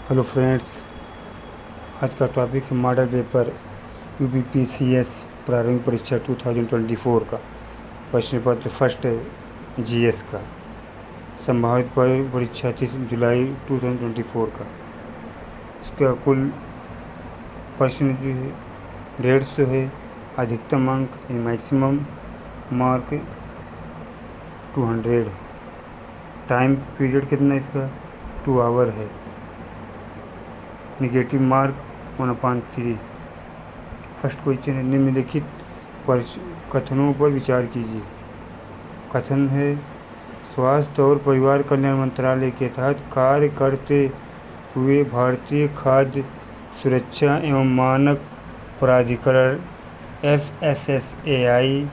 Hello friends, आज का topic है मॉडल पेपर यूपीपीसीएस प्रारंभिक परीक्षा 2024 का प्रश्न पत्र फर्स्ट जीएस का संभावित परीक्षा 30 जुलाई 2024 का। इसका कुल प्रश्न जो है 150 है। अधिकतम अंक मैक्सिमम मार्क 200 है। टाइम पीरियड कितना इसका 2 आवर है। Negative mark 1/3। फर्स्ट क्वेश्चन है, निम्नलिखित कथनों पर विचार कीजिए। कथन है, स्वास्थ्य और परिवार कल्याण मंत्रालय के तहत कार्य करते हुए भारतीय खाद्य सुरक्षा एवं मानक प्राधिकरण FSSAI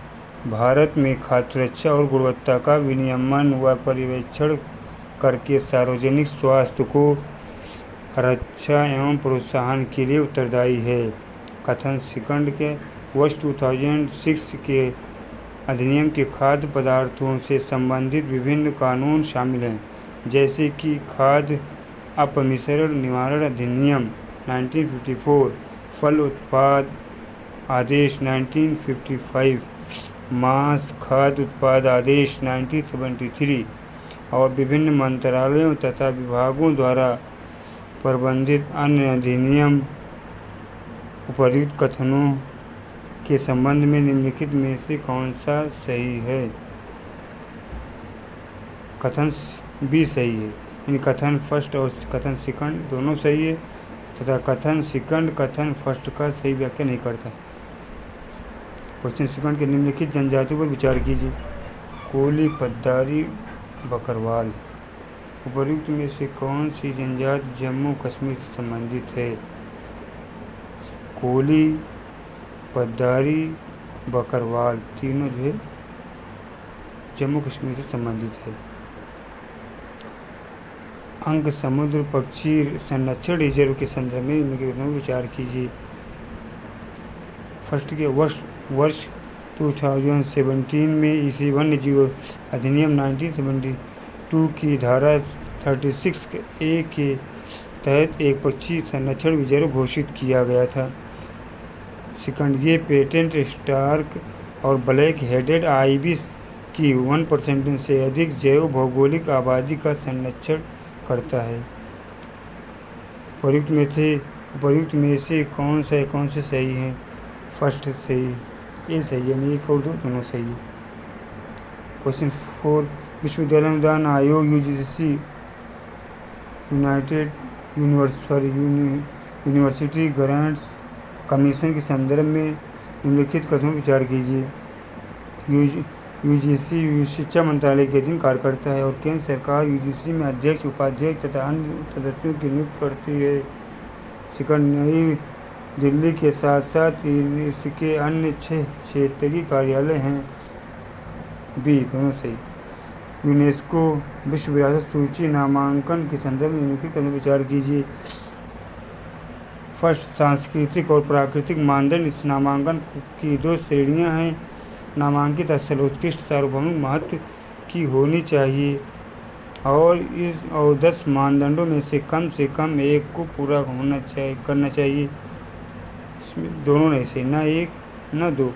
भारत में खाद्य सुरक्षा और गुणवत्ता का विनियमन व पर्यवेक्षण करके सार्वजनिक स्वास्थ्य को रक्षा एवं प्रोत्साहन के लिए उत्तरदायी है। कथन सेकंड के वर्ष 2006 के अधिनियम के खाद्य पदार्थों से संबंधित विभिन्न कानून शामिल हैं, जैसे कि खाद्य अपमिश्रण निवारण अधिनियम 1954, फल उत्पाद आदेश 1955, मांस खाद्य उत्पाद आदेश 1973 और विभिन्न मंत्रालयों तथा विभागों द्वारा प्रबंधित अन्य अधिनियम। उपर्युक्त कथनों के संबंध में निम्नलिखित में से कौन सा सही है? कथन बी सही है, यानी कथन फर्स्ट और कथन सेकंड दोनों सही है तथा कथन सेकंड कथन फर्स्ट का सही व्याख्या नहीं करता। क्वेश्चन सेकंड के निम्नलिखित जनजातियों पर विचार कीजिए। कोली, पद्दारी, बकरवाल। उपर्युक्त में से कौन सी जनजाति जम्मू कश्मीर से संबंधित है? कोली, पद्दारी, बकरवाल तीनों जो है जम्मू कश्मीर से संबंधित है। अंक समुद्र पक्षी संरक्षण रिजर्व के संदर्भ में विचार कीजिए। फर्स्ट के वर्ष 2017 में इसी वन्य जीव अधिनियम 1972 की धारा 36 ए के तहत एक पक्षी संरक्षण रिजर्व घोषित किया गया था। सेकंड, ये पेटेंट स्टार्क और ब्लैक हेडेड आइबिस की 1% से अधिक जैव भौगोलिक आबादी का संरक्षण करता है। उपर्युक्त में से कौन से सही हैं? फर्स्ट सही, ए सही, यानी एक और दो दोनों सही है। क्वेश्चन 4, विश्वविद्यालय अनुदान आयोग UGC United university grants commission के संदर्भ में निम्नलिखित कथनों पर विचार कीजिए। UGC शिक्षा मंत्रालय के अधीन कार्य करता है और केंद्र सरकार UGC में अध्यक्ष, उपाध्यक्ष तथा अन्य सदस्यों की नियुक्ति करती है। सेकंड, नई दिल्ली के साथ साथ इसके अन्य 6 क्षेत्रीय कार्यालय हैं। बी दोनों सही। यूनेस्को विश्व विरासत सूची नामांकन के संदर्भ में निम्नलिखित कथनों पर विचार कीजिए। फर्स्ट, सांस्कृतिक और प्राकृतिक मानदंड। इस नामांकन की 2 श्रेणियां हैं। नामांकित स्थल उत्कृष्ट सार्वभौमिक महत्व की होनी चाहिए और 10 मानदंडों में से कम एक को पूरा करना चाहिए। इसमें दोनों नहीं सही, ना एक ना दो।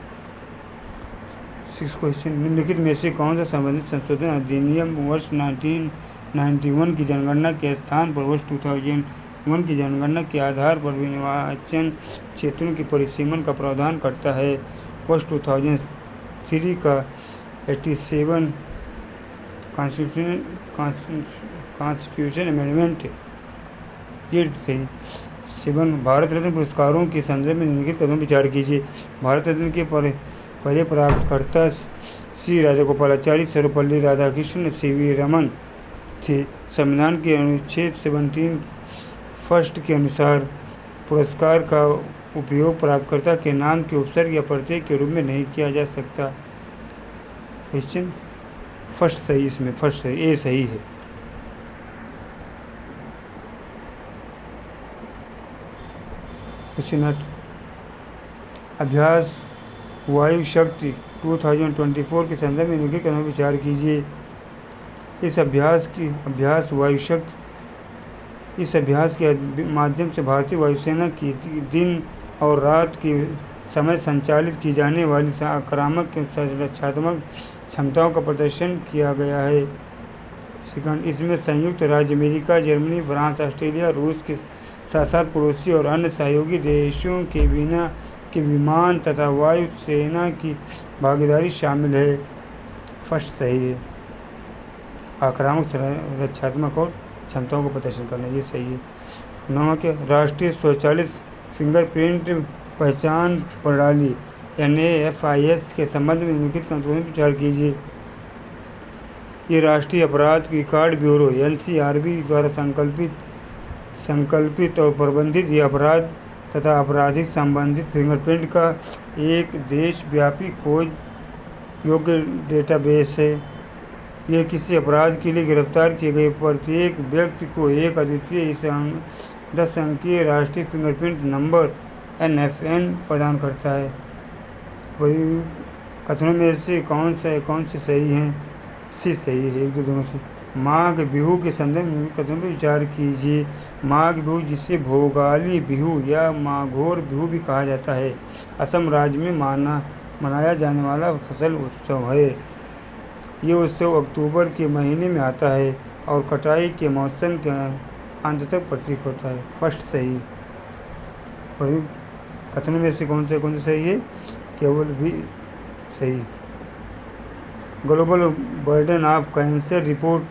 6 क्वेश्चन, निम्नलिखित में से कौन सा संबंधित संशोधन अधिनियम वर्ष 1991 की जनगणना के स्थान पर वर्ष 2001 की जनगणना के आधार पर निर्वाचन क्षेत्रों के परिसीमन का प्रावधान करता है? वर्ष 2003 का 87 कॉन्स्टिट्यूशन अमेंडमेंट ये सही। 7, भारत रत्न पुरस्कारों के संदर्भ में निम्नलिखित कथनों पर विचार कीजिए। भारत रत्न के पहले प्राप्तकर्ता श्री राजागोपालाचारी, सर्वपल्ली राधाकृष्णन, CV रमन थे। संविधान के अनुच्छेद 17 फर्स्ट के अनुसार पुरस्कार का उपयोग प्राप्तकर्ता के नाम के उपसर्ग या प्रत्यय के रूप में नहीं किया जा सकता। क्वेश्चन फर्स्ट सही, इसमें फर्स्ट सही, ए सही है। क्वेश्चन 8, अभ्यास वायु शक्ति 2024 के संदर्भ में निम्नलिखित कथनों पर विचार कीजिए। इस अभ्यास वायु शक्ति इस अभ्यास के माध्यम से भारतीय वायुसेना की दिन और रात की समय संचालित की जाने वाली आक्रामक रक्षात्मक क्षमताओं का प्रदर्शन किया गया है। सेकंड, इसमें संयुक्त राज्य अमेरिका, जर्मनी, फ्रांस, ऑस्ट्रेलिया, रूस के साथ साथ पड़ोसी और अन्य सहयोगी देशों के विमान तथा वायु सेना की भागीदारी शामिल है। फर्स्ट सही है, आक्रामक रक्षात्मक और क्षमताओं का प्रदर्शन करना, ये सही है। नंबर है राष्ट्रीय स्वचालित फिंगरप्रिंट पहचान प्रणाली NAFIS के संबंध में निम्नलिखित कंट्रोल में विचार कीजिए। ये राष्ट्रीय अपराध रिकॉर्ड ब्यूरो NCRB द्वारा संकल्पित और प्रबंधित ये अपराध तथा आपराधिक संबंधित फिंगरप्रिंट का एक देशव्यापी खोज योग्य डेटाबेस है। यह किसी अपराध के लिए गिरफ्तार किए गए प्रत्येक व्यक्ति को एक अद्वितीय 10 अंकीय राष्ट्रीय फिंगरप्रिंट नंबर NFN प्रदान करता है। कथनों में से कौन से सही हैं? सी सही है, एक दो दोनों से। माघ बिहू के संदर्भ में कथनों पर विचार कीजिए। माघ बिहू, जिसे भोगाली बिहू या माघोर बिहू भी कहा जाता है, असम राज्य में मनाया जाने वाला फसल उत्सव है। ये उत्सव अक्टूबर के महीने में आता है और कटाई के मौसम के अंत तक प्रतीक होता है। फर्स्ट सही। कथनों में से कौन से सही है? केवल भी सही। Global burden of cancer report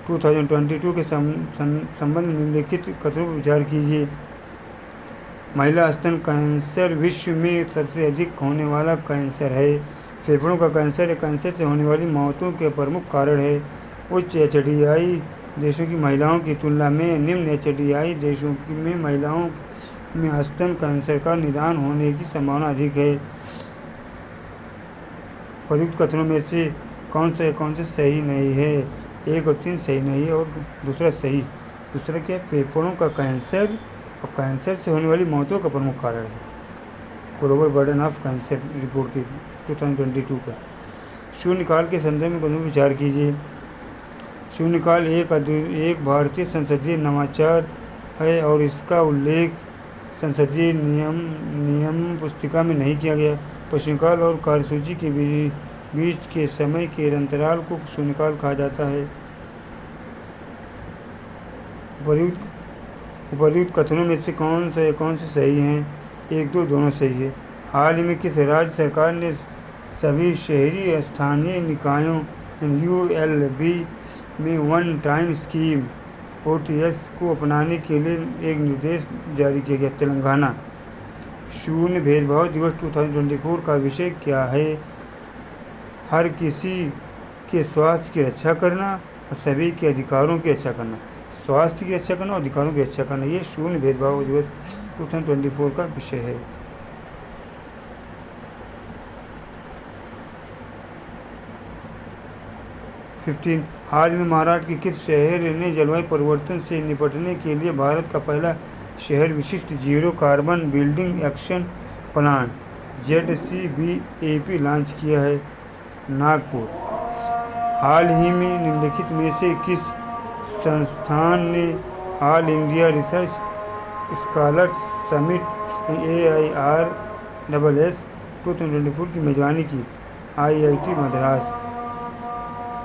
2022 के संबंध में निम्नलिखित कथनों पर विचार कीजिए। महिला स्तन कैंसर विश्व में सबसे अधिक होने वाला कैंसर है। फेफड़ों का कैंसर या कैंसर से होने वाली मौतों के प्रमुख कारण है। उच्च HDI देशों की महिलाओं की तुलना में निम्न HDI देशों में महिलाओं में स्तन कैंसर का निदान होने की संभावना अधिक है। प्रयुक्त कथनों में से कौन से सही नहीं है? 1 और 3 सही नहीं है और दूसरा सही। दूसरा क्या? फेफड़ों का कैंसर और कैंसर से होने वाली मौतों का प्रमुख कारण है। Global burden of cancer report की 2022 का। शून्यकाल के संदर्भ में कथनों पर विचार कीजिए। शून्यकाल एक भारतीय संसदीय नवाचार है और इसका उल्लेख संसदीय नियम पुस्तिका में नहीं किया गया। प्रश्नकाल और कार्यसूची के बीच के समय के अंतराल को शून्यकाल कहा जाता है। उपर्युक्त कथनों में से कौन से सही हैं? 1 2 दोनों सही है। हाल ही में किस राज्य सरकार ने सभी शहरी स्थानीय निकायों ULB में वन टाइम स्कीम OTS को अपनाने के लिए एक निर्देश जारी किया गया? तेलंगाना। शून्य भेदभाव दिवस 2024 का विषय क्या है? हर किसी के स्वास्थ्य की रक्षा करना और सभी के अधिकारों की रक्षा करना। स्वास्थ्य की रक्षा करना और अधिकारों की रक्षा करना, ये शून्य भेदभाव दिवस 2024 का विषय है। हाल में महाराष्ट्र के किस शहर ने जलवायु परिवर्तन से निपटने के लिए भारत का पहला शहर विशिष्ट zero carbon building action plan ZCBAP launch किया है? नागपुर। हाल ही में निम्नलिखित में से किस संस्थान ने all India research scholars summit AIRSS 2024 की मेजबानी की? IIT मद्रास।